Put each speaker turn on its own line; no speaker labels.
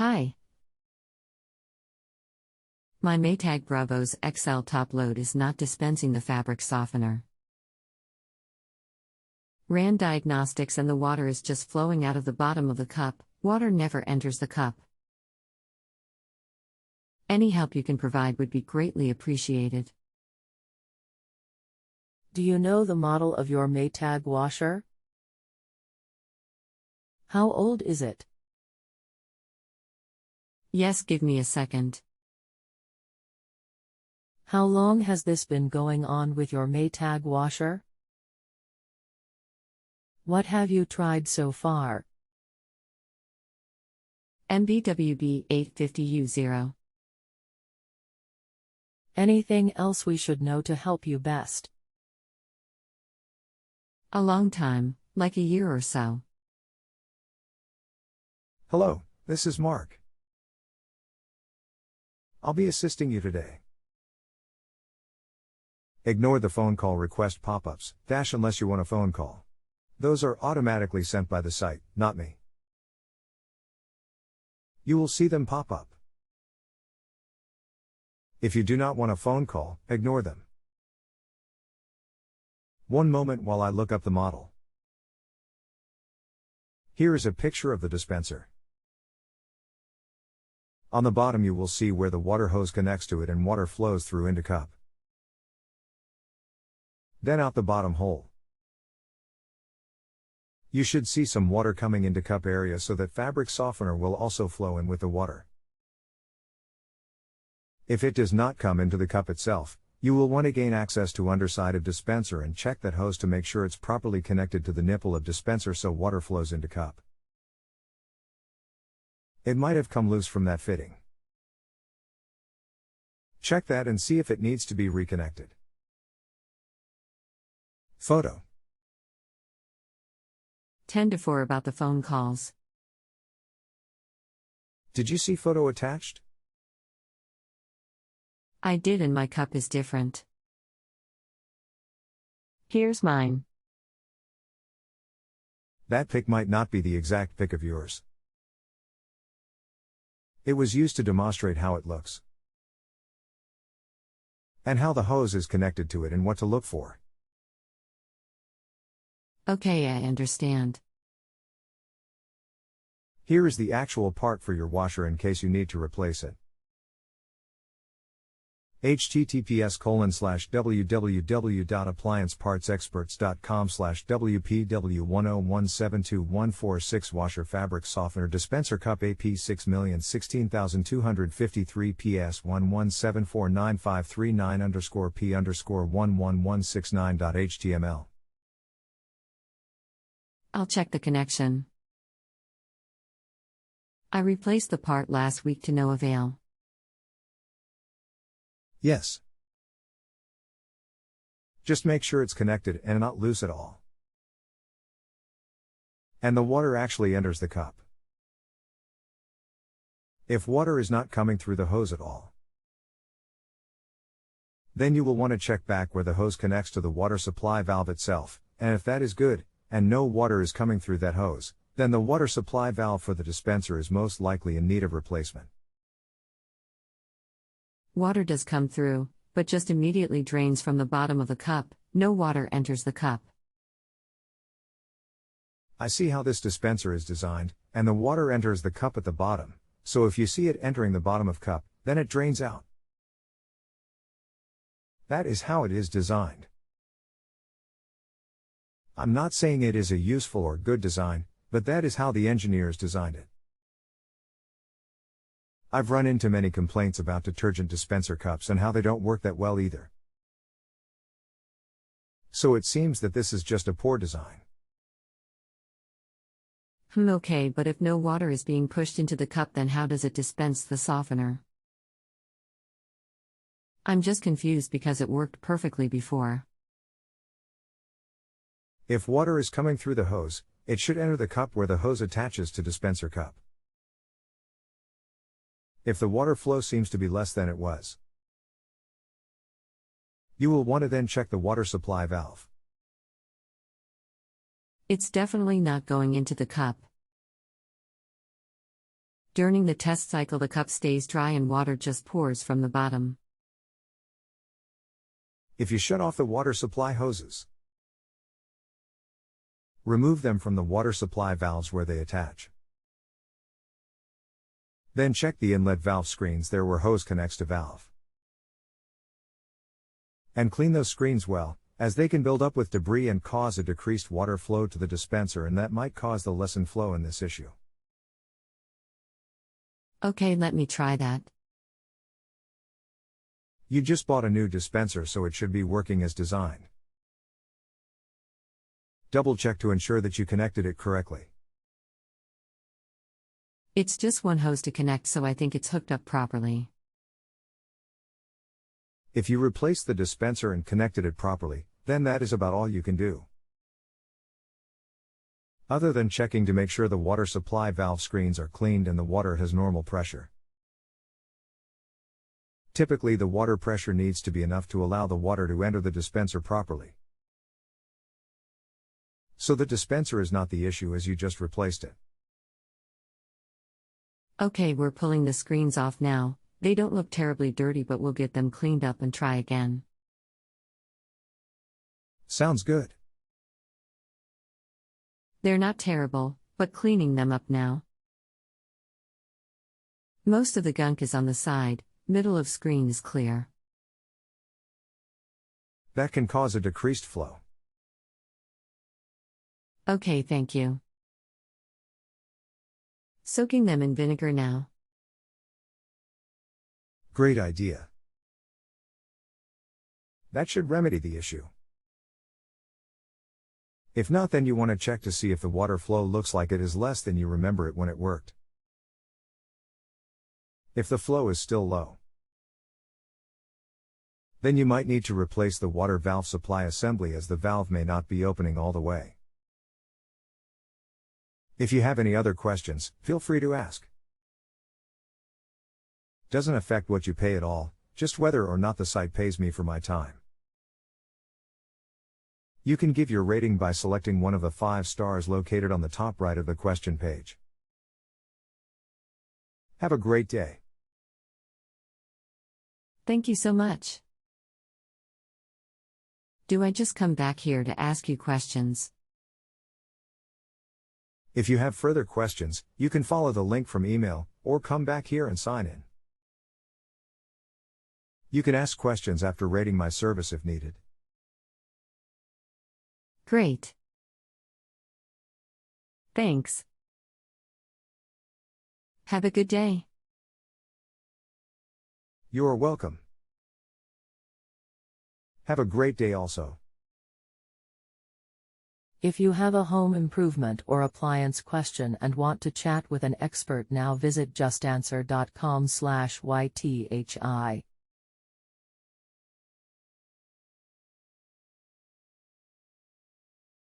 Hi. My Maytag Bravos XL top load is not dispensing the fabric softener. Ran diagnostics and the water is just flowing out of the bottom of the cup, water never enters the cup. Any help you can provide would be greatly appreciated.
Do you know the model of your Maytag washer? How old is it?
Yes, give me a second.
How long has this been going on with your Maytag washer? What have you tried so far?
MBWB 850U0.
Anything else we should know to help you best?
A long time, like a year or so.
Hello, this is Mark. I'll be assisting you today. Ignore the phone call request pop-ups, unless you want a phone call. Those are automatically sent by the site, not me. You will see them pop up. If you do not want a phone call, ignore them. One moment while I look up the model. Here is a picture of the dispenser. On the bottom you will see where the water hose connects to it and water flows through into cup. Then out the bottom hole. You should see some water coming into cup area so that fabric softener will also flow in with the water. If it does not come into the cup itself, you will want to gain access to underside of dispenser and check that hose to make sure it's properly connected to the nipple of dispenser so water flows into cup. It might have come loose from that fitting. Check that and see if it needs to be reconnected. Photo
10-4 about the phone calls.
Did you see photo attached?
I did, and my cup is different. Here's mine.
That pic might not be the exact pic of yours. It was used to demonstrate how it looks. And how the hose is connected to it and what to look for.
Okay, I understand.
Here is the actual part for your washer in case you need to replace it. https://www.appliancepartsexperts.com/wpw1017214 washer fabric softener dispenser cup AP 6016253 PS11749539_P_11169.html.
I'll check the connection. I replaced the part last week to no avail.
Yes. Just make sure it's connected and not loose at all. And the water actually enters the cup. If water is not coming through the hose at all, then you will want to check back where the hose connects to the water supply valve itself, and if that is good, and no water is coming through that hose, then the water supply valve for the dispenser is most likely in need of replacement.
Water does come through, but just immediately drains from the bottom of the cup, no water enters the cup.
I see how this dispenser is designed, and the water enters the cup at the bottom, so if you see it entering the bottom of cup, then it drains out. That is how it is designed. I'm not saying it is a useful or good design, but that is how the engineers designed it. I've run into many complaints about detergent dispenser cups and how they don't work that well either. So it seems that this is just a poor design.
Okay, but if no water is being pushed into the cup, then how does it dispense the softener? I'm just confused because it worked perfectly before.
If water is coming through the hose, it should enter the cup where the hose attaches to dispenser cup. If the water flow seems to be less than it was, you will want to then check the water supply valve.
It's definitely not going into the cup. During the test cycle, the cup stays dry and water just pours from the bottom.
If you shut off the water supply hoses, remove them from the water supply valves where they attach. Then check the inlet valve screens there where hose connects to valve. And clean those screens well, as they can build up with debris and cause a decreased water flow to the dispenser, and that might cause the lessened flow in this issue.
Okay, let me try that.
You just bought a new dispenser, so it should be working as designed. Double check to ensure that you connected it correctly.
It's just one hose to connect, so I think it's hooked up properly.
If you replaced the dispenser and connected it properly, then that is about all you can do. Other than checking to make sure the water supply valve screens are cleaned and the water has normal pressure. Typically, the water pressure needs to be enough to allow the water to enter the dispenser properly. So the dispenser is not the issue, as you just replaced it.
Okay, we're pulling the screens off now. They don't look terribly dirty, but we'll get them cleaned up and try again.
Sounds good.
They're not terrible, but cleaning them up now. Most of the gunk is on the side, middle of screen is clear.
That can cause a decreased flow.
Okay, thank you. Soaking them in vinegar now.
Great idea. That should remedy the issue. If not, then you want to check to see if the water flow looks like it is less than you remember it when it worked. If the flow is still low, then you might need to replace the water valve supply assembly, as the valve may not be opening all the way. If you have any other questions, feel free to ask. Doesn't affect what you pay at all, just whether or not the site pays me for my time. You can give your rating by selecting one of the 5 stars located on the top right of the question page. Have a great day.
Thank you so much. Do I just come back here to ask you questions?
If you have further questions, you can follow the link from email, or come back here and sign in. You can ask questions after rating my service if needed.
Great. Thanks. Have a good day.
You are welcome. Have a great day also.
If you have a home improvement or appliance question and want to chat with an expert now, visit justanswer.com/ythi.